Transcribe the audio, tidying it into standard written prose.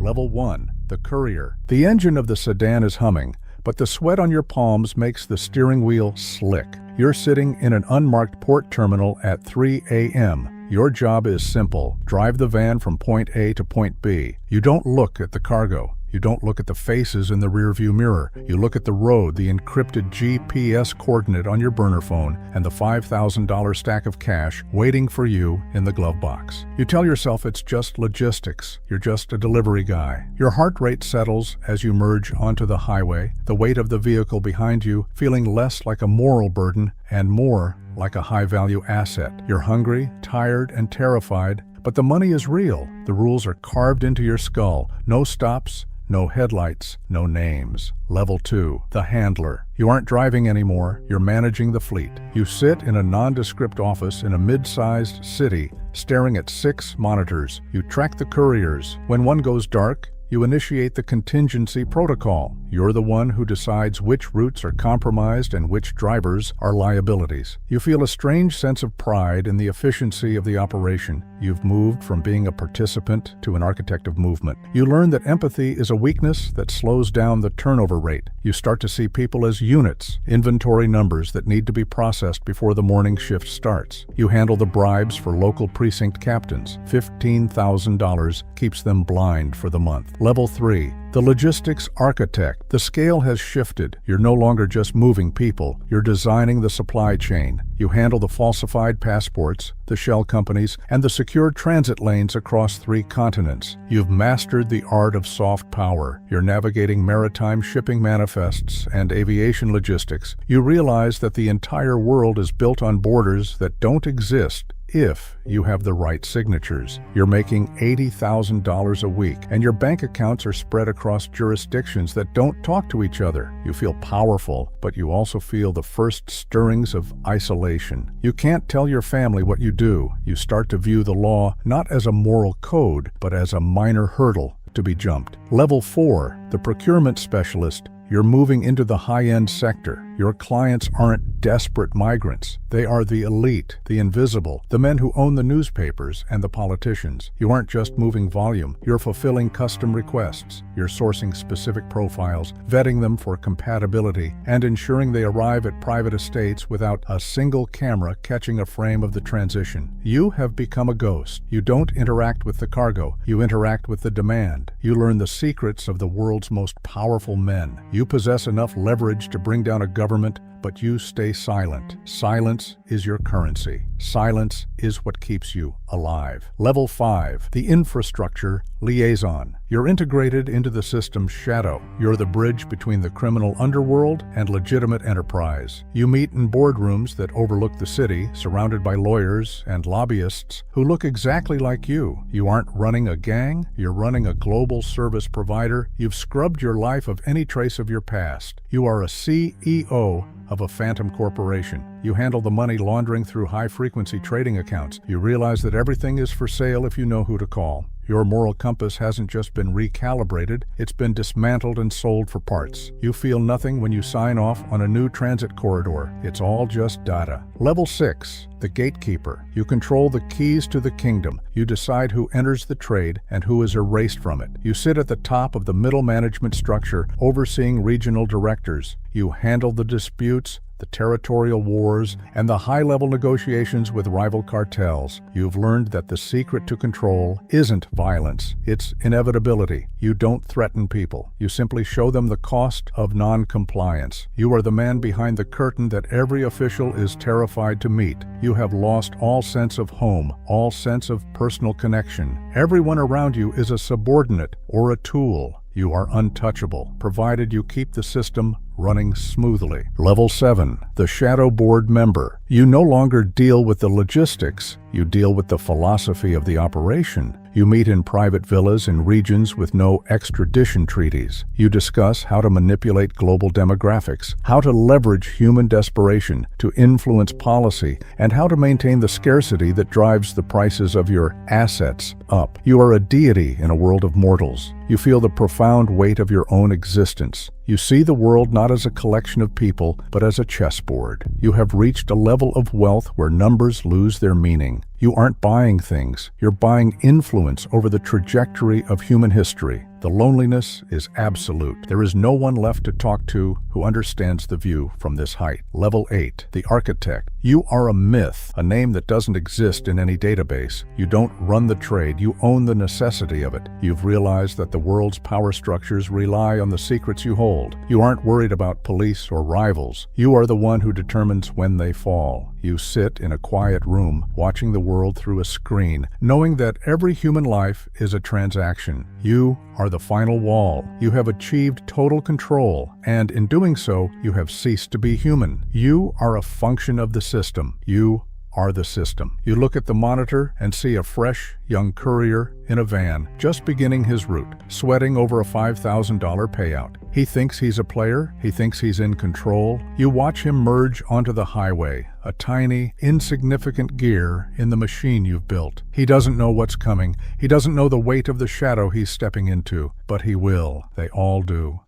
Level 1. The Courier. The engine of the sedan is humming, but the sweat on your palms makes the steering wheel slick. You're sitting in an unmarked port terminal at 3 a.m. Your job is simple. Drive the van from point A to point B. You don't look at the cargo. You don't look at the faces in the rearview mirror. You look at the road, the encrypted GPS coordinate on your burner phone, and the $5,000 stack of cash waiting for you in the glove box. You tell yourself it's just logistics. You're just a delivery guy. Your heart rate settles as you merge onto the highway, the weight of the vehicle behind you feeling less like a moral burden and more like a high-value asset. You're hungry, tired, and terrified, but the money is real. The rules are carved into your skull. No stops, no headlights, no names. Level 2. The Handler. You aren't driving anymore, you're managing the fleet. You sit in a nondescript office in a mid-sized city, staring at 6 monitors. You track the couriers. When one goes dark, you initiate the contingency protocol. You're the one who decides which routes are compromised and which drivers are liabilities. You feel a strange sense of pride in the efficiency of the operation. You've moved from being a participant to an architect of movement. You learn that empathy is a weakness that slows down the turnover rate. You start to see people as units, inventory numbers that need to be processed before the morning shift starts. You handle the bribes for local precinct captains. $15,000 keeps them blind for the month. Level 3. The Logistics Architect. The scale has shifted. You're no longer just moving people. You're designing the supply chain. You handle the falsified passports, the shell companies, and the secure transit lanes across 3 continents. You've mastered the art of soft power. You're navigating maritime shipping manifests and aviation logistics. You realize that the entire world is built on borders that don't exist if you have the right signatures. You're making $80,000 a week, and your bank accounts are spread across jurisdictions that don't talk to each other. You feel powerful, but you also feel the first stirrings of isolation. You can't tell your family what you do. You start to view the law not as a moral code, but as a minor hurdle to be jumped. Level 4. The Procurement Specialist. You're moving into the high-end sector. Your clients aren't desperate migrants. They are the elite, the invisible, the men who own the newspapers and the politicians. You aren't just moving volume. You're fulfilling custom requests. You're sourcing specific profiles, vetting them for compatibility, and ensuring they arrive at private estates without a single camera catching a frame of the transition. You have become a ghost. You don't interact with the cargo. You interact with the demand. You learn the secrets of the world's most powerful men. You possess enough leverage to bring down a government, but you stay silent. Silence is your currency. Silence is what keeps you alive. Level 5. The Infrastructure Liaison. You're integrated into the system's shadow. You're the bridge between the criminal underworld and legitimate enterprise. You meet in boardrooms that overlook the city, surrounded by lawyers and lobbyists who look exactly like you. You aren't running a gang, you're running a global service provider. You've scrubbed your life of any trace of your past. You are a CEO of a phantom corporation. You handle the money laundering through high-frequency trading accounts. You realize that everything is for sale if you know who to call. Your moral compass hasn't just been recalibrated, it's been dismantled and sold for parts. You feel nothing when you sign off on a new transit corridor. It's all just data. Level 6. The Gatekeeper. You control the keys to the kingdom. You decide who enters the trade and who is erased from it. You sit at the top of the middle management structure, overseeing regional directors. You handle the disputes, the territorial wars, and the high-level negotiations with rival cartels. You've learned that the secret to control isn't violence, it's inevitability. You don't threaten people. You simply show them the cost of non-compliance. You are the man behind the curtain that every official is terrified to meet. You have lost all sense of home, all sense of personal connection. Everyone around you is a subordinate or a tool. You are untouchable, provided you keep the system running smoothly. Level 7. The Shadow Board Member. You no longer deal with the logistics, you deal with the philosophy of the operation. You meet in private villas in regions with no extradition treaties. You discuss how to manipulate global demographics, how to leverage human desperation to influence policy, and how to maintain the scarcity that drives the prices of your assets up. You are a deity in a world of mortals. You feel the profound weight of your own existence. You see the world not as a collection of people, but as a chessboard. You have reached a level of wealth where numbers lose their meaning. You aren't buying things, you're buying influence over the trajectory of human history. The loneliness is absolute. There is no one left to talk to who understands the view from this height. Level 8. The Architect. You are a myth, a name that doesn't exist in any database. You don't run the trade, you own the necessity of it. You've realized that the world's power structures rely on the secrets you hold. You aren't worried about police or rivals. You are the one who determines when they fall. You sit in a quiet room, watching the world through a screen, knowing that every human life is a transaction. You are the final wall. You have achieved total control, and in doing so, you have ceased to be human. You are a function of the system. You are the system. You look at the monitor and see a fresh, young courier in a van, just beginning his route, sweating over a $5,000 payout. He thinks he's a player. He thinks he's in control. You watch him merge onto the highway, a tiny, insignificant gear in the machine you've built. He doesn't know what's coming. He doesn't know the weight of the shadow he's stepping into, but he will. They all do.